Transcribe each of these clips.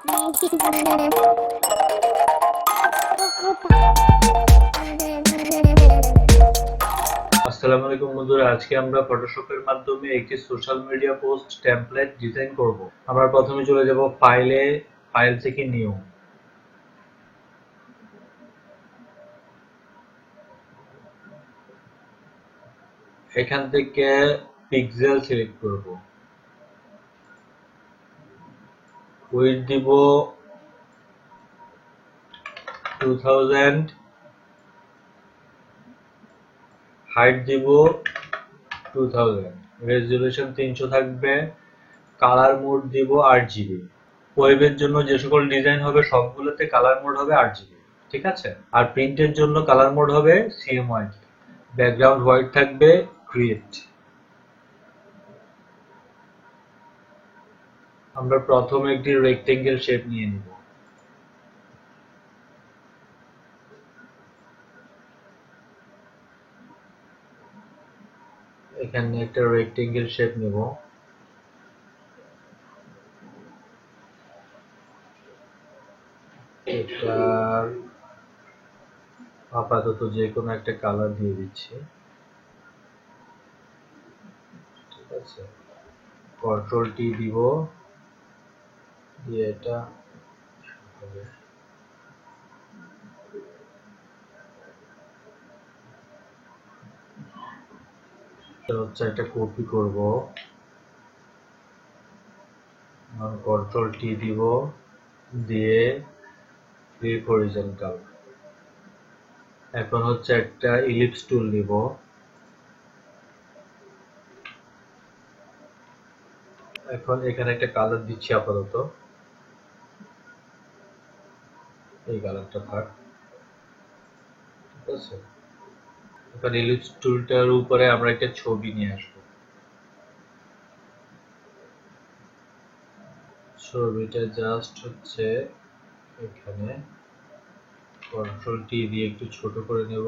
আসসালামু আলাইকুম বন্ধুরা, আজকে আমরা ফটোশপের মাধ্যমে একটি social media post template design করব। আমরা প্রথমে চলে যাব ফাইল থেকে নিউ। এখান থেকে পিক্সেল সিলেক্ট করব, উইডথ দিব 2000, হাইট দিব 2000, রেজোলিউশন 300 থাকবে, কালার মোড দিব RGB। ওয়েবের জন্য যে সকল ডিজাইন হবে সবগুলোতে কালার মোড হবে RGB, ঠিক আছে। আর প্রিন্টের জন্য কালার মোড হবে CMYK। ব্যাকগ্রাউন্ড হোয়াইট থাকবে, ক্রিয়েট। আমরা প্রথমে একটি রেক্টেঙ্গেল শেপ নিয়ে নিব। এখানে একটা রেক্টেঙ্গেল শেপ নেব। এটার আপাতত যে কোনো একটা কালার দিয়ে দিচ্ছি, ঠিক আছে। কন্ট্রোল টি দিব, দিয়ে এটা হবে। হচ্ছে একটা কপি করব, কন্ট্রোল টি দিব, দিয়ে ফ্লিপ হরিজন্টাল। এখন হচ্ছে একটা ইলিপস টুল নিব, এখন এখানে একটা কালার দিচ্ছি আপাতত, এই কালারটা থাক, ঠিক আছে। এখন ইলিপস টুলটার উপরে আমরা একটা ছবি নিয়ে আসবো। ছবিটা জাস্ট হচ্ছে এখানে কন্ট্রোল টি দিয়ে একটু ছোট করে নেব।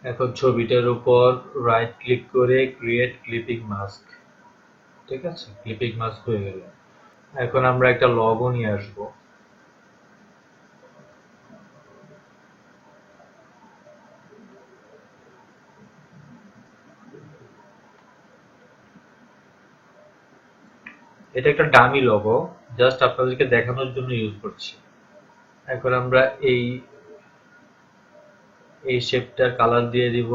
এখন ছবিটার উপর রাইট ক্লিক করে ক্রিয়েট ক্লিপিং মাস্ক, ঠিক আছে। ক্লিপিং মাস্ক হয়ে গেল। এখন আমরা একটা লগো নিয়ে আসবো। এটা একটা ডামি লগো, জাস্ট আপনাদেরকে দেখানোর জন্য ইউজ করছি। এখন আমরা এই শেপটার কালার দিয়ে দিব,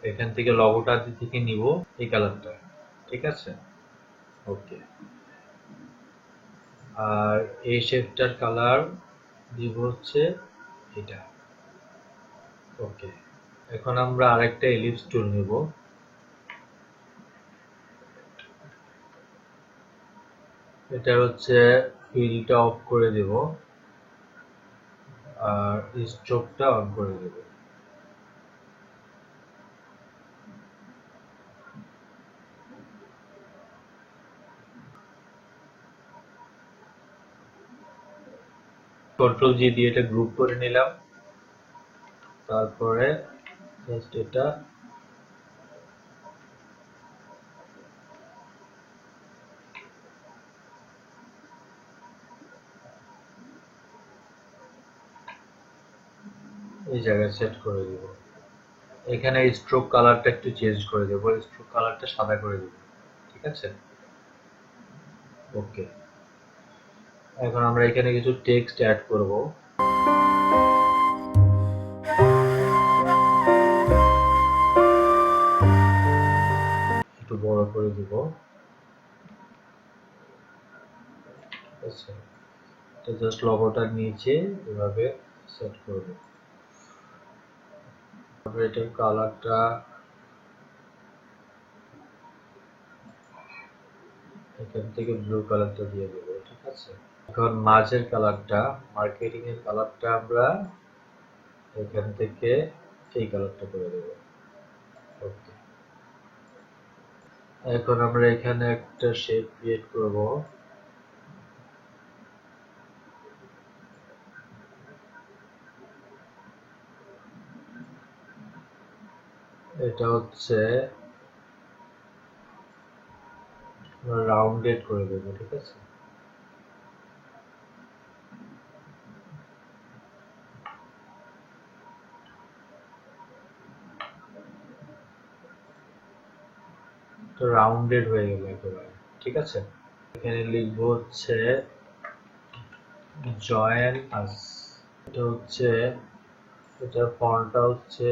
এখান থেকে লগোটা থেকে নিব এই কালারটা, ঠিক আছে। ওকে, আর এই শেপটার কালার দিব হচ্ছে এটা। ওকে, এখন আমরা আরেকটা এলিপস টুল নিব, এটা হচ্ছে ফিলটা অফ করে দেব আর স্ট্রোকটা অন করে দেব। কন্ট্রোল জি দিয়ে এটা গ্রুপ করে নিলাম, তারপরে জাস্ট এটা এই জায়গায় সেট করে দেব। এখানে স্ট্রোক কালারটা একটু চেঞ্জ করে দেব, স্ট্রোক কালারটা সাদা করে দেব, ঠিক আছে। ওকে, এখন আমরা এখানে কিছু টেক্সট অ্যাড করব। একটু বড় করে দিব, ঠিক আছে। তো জাস্ট লোগোটার নিচে এভাবে সেট করব। তারপরে এটার কালারটা এখান থেকে ব্লু কালারটা দিয়ে দেবো, ঠিক আছে। এখন মাঝের কালারটা, মার্কেটিং এর কালারটা আমরা এখান থেকে এই কালারটা করে দেবো। ওকে, এখন আমরা এখানে একটা শেপ ক্রিয়েট করব। এটা হচ্ছে রাউন্ডেড করে দেবো, ঠিক আছে। তো রাউন্ডেড হয়ে গেল একেবারে, ঠিক আছে। এখানে লিখবো হচ্ছে জয়েন আস। এটা হচ্ছে, এটার ফন্টটা হচ্ছে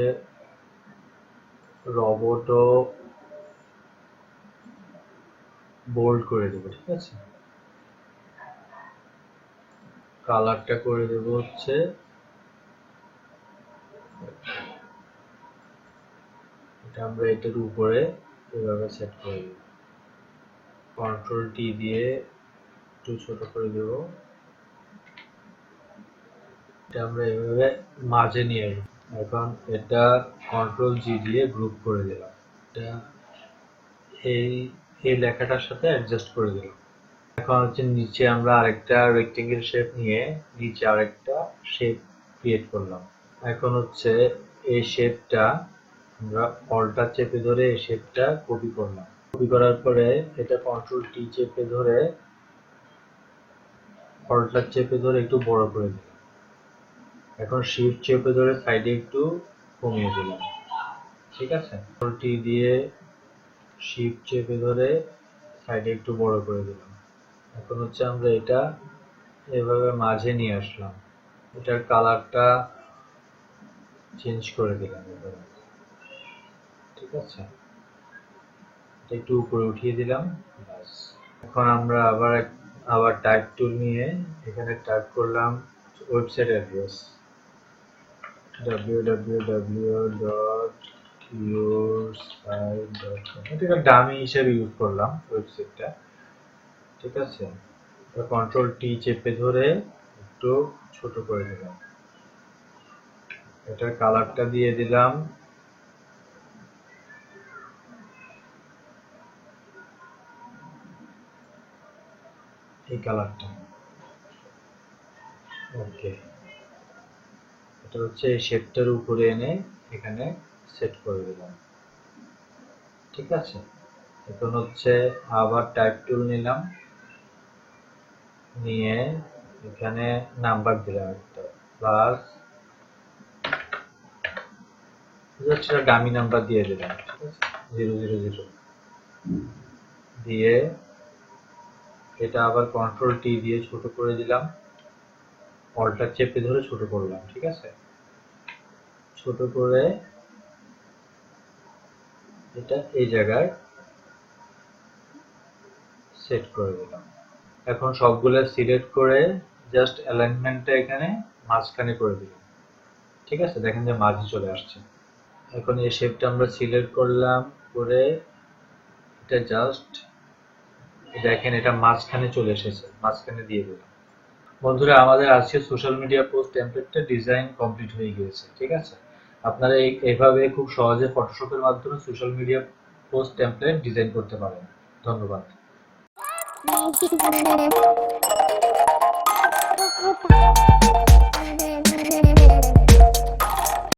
রোবোটো বোল্ড করে দেবো, ঠিক আছে। কালারটা করে দেবো হচ্ছে এটা, আমরা এটার উপরে এভাবে সেট করে দেব। কন্ট্রোল টি দিয়ে একটু ছোট করে দেব। এটা আমরা এভাবে মাঝে নিয়ে আসবো। এখন এটা কন্ট্রোল জি দিয়ে গ্রুপ করে দিলাম। এটা এই লেখাটার সাথে অ্যাডজাস্ট করে দিলাম। এখন হচ্ছে নিচে আমরা আরেকটা রেক্টেঙ্গেল শেপ নিয়ে নিচে আরেকটা শেপ ক্রিয়েট করলাম। এখন হচ্ছে এই শেপটা আমরা অল্টার চেপে ধরে এই শেপটা কপি করলাম। কপি করার পরে এটা কন্ট্রোল টি চেপে ধরে অল্টার চেপে ধরে একটু বড় করে দিলাম। এখন শিফট চেপে ধরে সাইডে একটু কমিয়ে দিলাম, ঠিক আছে। কন্ট্রোল টি দিয়ে শিফট চেপে ধরে সাইডে একটু বড় করে দিলাম। এখন হচ্ছে আমরা এটা এভাবে মাঝে নিয়ে আসলাম। এটার কালারটা চেঞ্জ করে দিলাম এভাবে, ঠিক আছে। এটা একটু উপরে উঠিয়ে দিলাম, ব্যাস। এখন আমরা আবার টাইপ টুল নিয়ে এখানে টাইপ করলাম ওয়েবসাইট অ্যাড্রেস www.yoursite.com। এটা ডামি হিসেবে ইউজ করলাম ওয়েবসাইটটা, ঠিক আছে। কন্ট্রোল টি চেপে ধরে একটু ছোট করে দিলাম। এটার কালারটা দিয়ে দিলাম এই কালারটা, ওকে। এটা হচ্ছে এই শেপটার উপরে এনে এখানে সেট করে দিলাম, ঠিক আছে। এখন হচ্ছে আবার টাইপ টুল নিলাম, নিয়ে এখানে নাম্বার দিলাম একটা প্লাস, জাস্ট ডামি নাম্বার দিয়ে দিলাম, ঠিক আছে, 000 দিয়ে এটা আবার কন্ট্রোল টি দিয়ে ছোট করে দিলাম, অল্টার চেপে ধরে ছোট করলাম, ঠিক আছে। ছোট করে এটা এই জায়গায় সেট করে দিলাম। এখন সবগুলো সিলেক্ট করে জাস্ট অ্যালাইনমেন্টটা এখানে মাঝখানে করে দিলাম, ঠিক আছে। দেখেন যে মাঝে চলে আসছে। এখন এই শেপটা আমরা সিলেক্ট করলাম, করে এটা জাস্ট দেখেন এটা মাঝখানে চলে এসেছে, মাঝখানে দিয়ে দিলাম। বন্ধুরা, আমাদের আজকে সোশ্যাল মিডিয়া পোস্ট টেমপ্লেটটা ডিজাইন কমপ্লিট হয়ে গিয়েছে, ঠিক আছে। আপনারা এইভাবে খুব সহজে ফটোশপের মাধ্যমে social media post template design করতে পারেন। ধন্যবাদ।